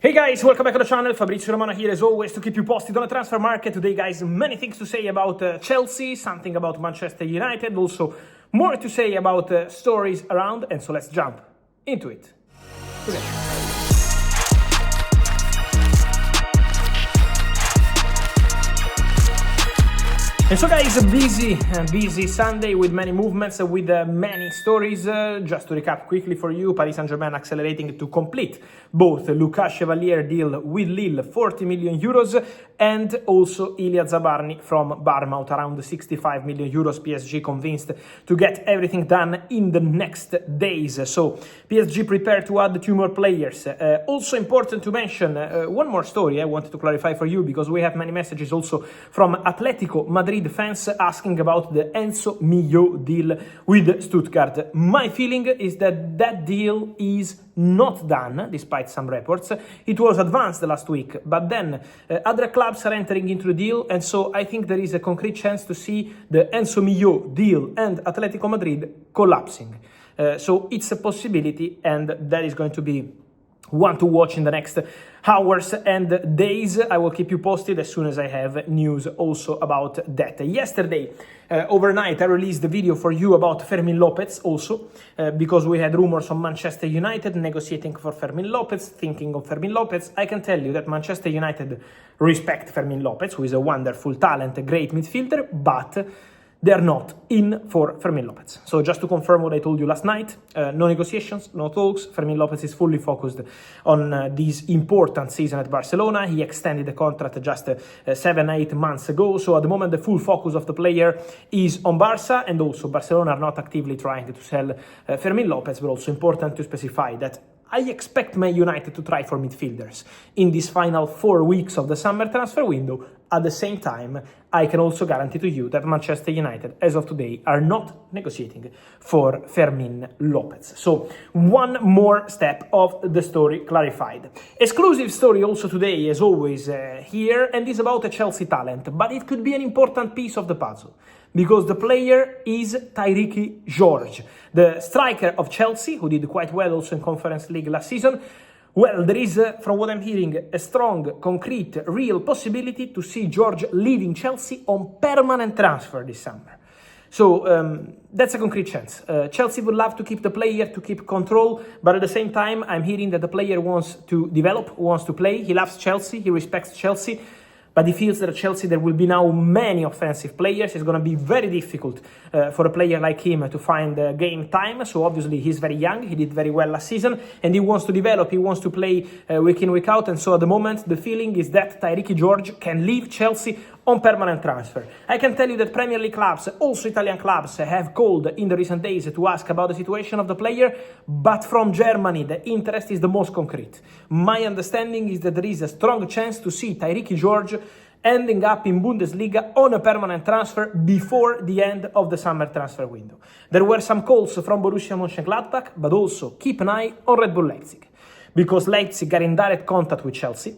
Hey guys, welcome back to the channel. Fabrizio Romano here as always to keep you posted on the transfer market. Today guys, many things to say about Chelsea, something about Manchester United, also more to say about stories around, and so let's jump into it. Okay. And so guys, a busy Sunday with many movements, with many stories. Just to recap quickly for you, Paris Saint-Germain accelerating to complete both Lucas Chevalier deal with Lille, 40 million euros, and also Ilya Zabarny from Bournemouth, around 65 million euros. PSG convinced to get everything done in the next days. So PSG prepared to add 2 more players. Also important to mention, one more story I wanted to clarify for you, because we have many messages also from Atletico Madrid fans asking about the Enzo Millo deal with Stuttgart. My feeling is that that deal is not done, despite some reports. It was advanced last week, but then other clubs are entering into the deal, and so I think there is a concrete chance to see the Enzo Millo deal and Atletico Madrid collapsing. So it's a possibility, and that is going to be one to watch in the next hours and days. I will keep you posted as soon as I have news also about that. Yesterday, overnight, I released the video for you about Fermin Lopez also, because we had rumors on Manchester United negotiating for Fermin Lopez, thinking of Fermin Lopez. I can tell you that Manchester United respect Fermin Lopez, who is a wonderful talent, a great midfielder, but they're not in for Fermin Lopez. So just to confirm what I told you last night, no negotiations, no talks. Fermin Lopez is fully focused on this important season at Barcelona. He extended the contract just 7-8 months ago. So at the moment, the full focus of the player is on Barca, and also Barcelona are not actively trying to sell Fermin Lopez, but also important to specify that I expect Man United to try for midfielders in these final 4 weeks of the summer transfer window. At the same time, I can also guarantee to you that Manchester United, as of today, are not negotiating for Fermin Lopez. So, one more step of the story clarified. Exclusive story also today, as always, here, and is about a Chelsea talent, but it could be an important piece of the puzzle, because the player is Tyreke George, the striker of Chelsea, who did quite well also in Conference League last season. Well, there is, from what I'm hearing, a strong, concrete, real possibility to see George leaving Chelsea on permanent transfer this summer. So that's a concrete chance. Chelsea would love to keep the player, to keep control, but at the same time, I'm hearing that the player wants to develop, wants to play. He loves Chelsea, he respects Chelsea, but he feels that at Chelsea there will be now many offensive players. It's going to be very difficult for a player like him to find game time. So obviously he's very young, he did very well last season, and he wants to develop, he wants to play week in, week out. And so at the moment the feeling is that Tyreke George can leave Chelsea on permanent transfer. I can tell you that Premier League clubs, also Italian clubs, have called in the recent days to ask about the situation of the player, but from Germany the interest is the most concrete. My understanding is that there is a strong chance to see Tyreke George ending up in Bundesliga on a permanent transfer before the end of the summer transfer window. There were some calls from Borussia Mönchengladbach, but also keep an eye on Red Bull Leipzig, because Leipzig are in direct contact with Chelsea.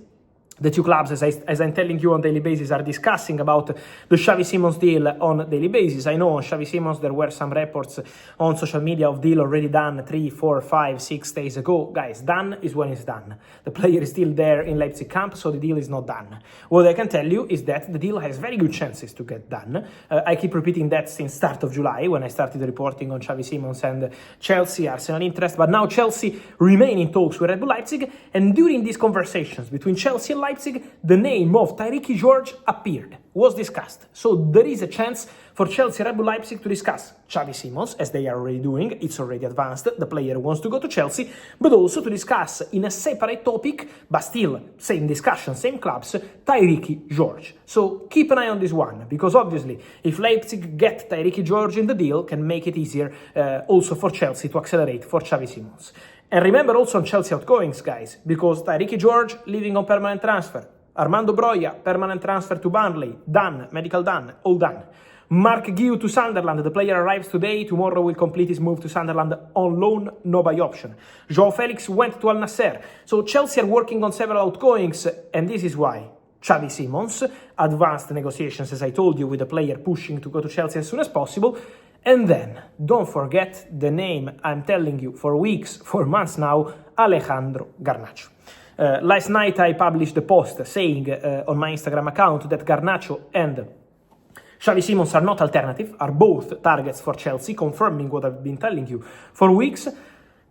The two clubs, as I'm telling you on daily basis, are discussing about the Xavi Simmons deal on a daily basis. I know on Xavi Simmons there were some reports on social media of deal already done 3, 4, 5, 6 days ago. Guys, done is when it's done. The player is still there in Leipzig camp, so the deal is not done. What I can tell you is that the deal has very good chances to get done. I keep repeating that since start of July, when I started reporting on Xavi Simmons and Chelsea, Arsenal interest. But now Chelsea remain in talks with Red Bull Leipzig, and during these conversations between Chelsea and Leipzig, the name of Tyreke George appeared, was discussed. So there is a chance for Chelsea Red Bull Leipzig to discuss Xavi Simmons, as they are already doing. It's already advanced. The player wants to go to Chelsea, but also to discuss in a separate topic, but still same discussion, same clubs, Tyreke George. So keep an eye on this one, because obviously if Leipzig get Tyreke George in the deal, can make it easier also for Chelsea to accelerate for Xavi Simmons. And remember also on Chelsea outgoings, guys, because Tyreke George leaving on permanent transfer. Armando Broja, permanent transfer to Burnley, done, medical done, all done. Mark Guiu to Sunderland, the player arrives today, tomorrow will complete his move to Sunderland on loan, no buy option. João Felix went to Al Nassr. So Chelsea are working on several outgoings, and this is why Xavi Simmons, advanced negotiations, as I told you, with the player pushing to go to Chelsea as soon as possible. And then, don't forget the name I'm telling you for weeks, for months now, Alejandro Garnacho. Last night I published a post saying on my Instagram account that Garnacho and Xavi Simmons are not alternative, are both targets for Chelsea, confirming what I've been telling you for weeks.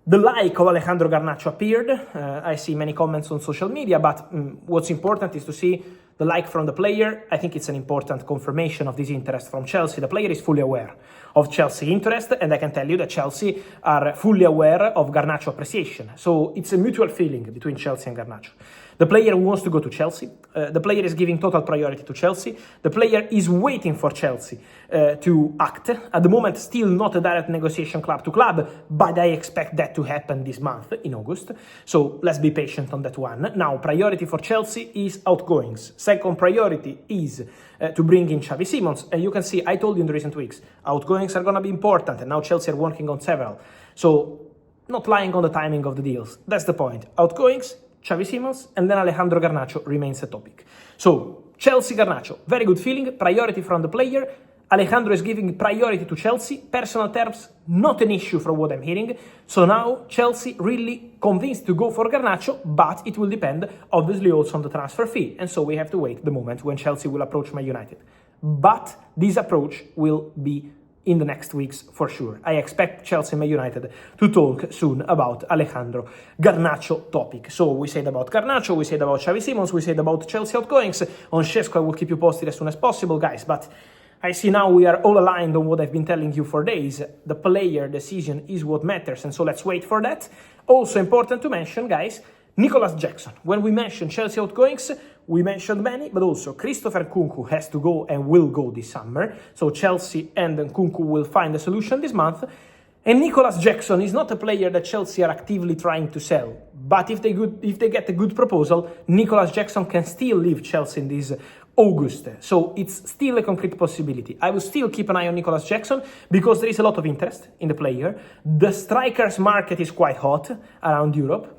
The like of Alejandro Garnacho appeared. I see many comments on social media, but what's important is to see the like from the player. I think it's an important confirmation of this interest from Chelsea. The player is fully aware of Chelsea interest, and I can tell you that Chelsea are fully aware of Garnacho appreciation. So it's a mutual feeling between Chelsea and Garnacho. The player wants to go to Chelsea. The player is giving total priority to Chelsea. The player is waiting for Chelsea to act. At the moment, still not a direct negotiation club to club, but I expect that to happen this month in August. So let's be patient on that one. Now, priority for Chelsea is outgoings. Second priority is to bring in Xavi Simmons. And you can see, I told you in the recent weeks, outgoings are going to be important, and now Chelsea are working on several. So not lying on the timing of the deals. That's the point. Outgoings, Xavi Simmons, and then Alejandro Garnacho remains a topic. So, Chelsea Garnacho, very good feeling, priority from the player. Alejandro is giving priority to Chelsea. Personal terms, not an issue from what I'm hearing. So now, Chelsea really convinced to go for Garnacho, but it will depend, obviously, also on the transfer fee. And so we have to wait the moment when Chelsea will approach Man United. But this approach will be in the next weeks for sure. I expect Chelsea and Man United to talk soon about Alejandro Garnacho topic. So we said about Garnacho, we said about Xavi Simmons, we said about Chelsea outgoings. On Šeško, I will keep you posted as soon as possible, guys. But I see now we are all aligned on what I've been telling you for days. The player decision is what matters, and so let's wait for that. Also important to mention, guys, Nicolas Jackson. When we mentioned Chelsea outgoings, we mentioned many, but also Christopher Nkunku has to go and will go this summer. So Chelsea and Nkunku will find a solution this month. And Nicolas Jackson is not a player that Chelsea are actively trying to sell. But if they get a good proposal, Nicolas Jackson can still leave Chelsea in this August. So it's still a concrete possibility. I will still keep an eye on Nicolas Jackson because there is a lot of interest in the player. The strikers market is quite hot around Europe.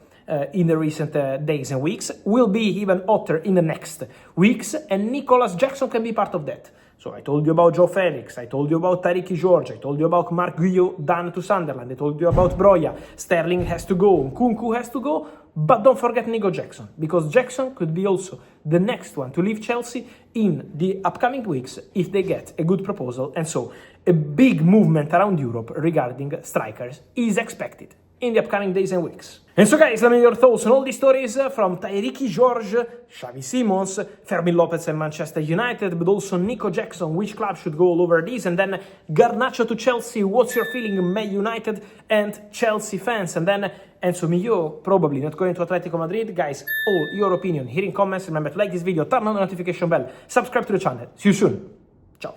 In the recent days and weeks, will be even hotter in the next weeks, and Nicolas Jackson can be part of that. So I told you about Joe Felix, I told you about Tariq George, I told you about Mark Guyot done to Sunderland, I told you about Broja, Sterling has to go, Nkunku has to go, but don't forget Nico Jackson, because Jackson could be also the next one to leave Chelsea in the upcoming weeks if they get a good proposal, and so a big movement around Europe regarding strikers is expected in the upcoming days and weeks. And so guys, let me know your thoughts on all these stories from Tariq George, Xavi Simmons, Fermin Lopez and Manchester United, but also Nico Jackson, which club should go all over this, and then Garnacho to Chelsea, what's your feeling, Man United and Chelsea fans, and then Enzo Mio, probably not going to Atletico Madrid. Guys, all your opinion here in comments. Remember to like this video, turn on the notification bell, subscribe to the channel. See you soon. Ciao.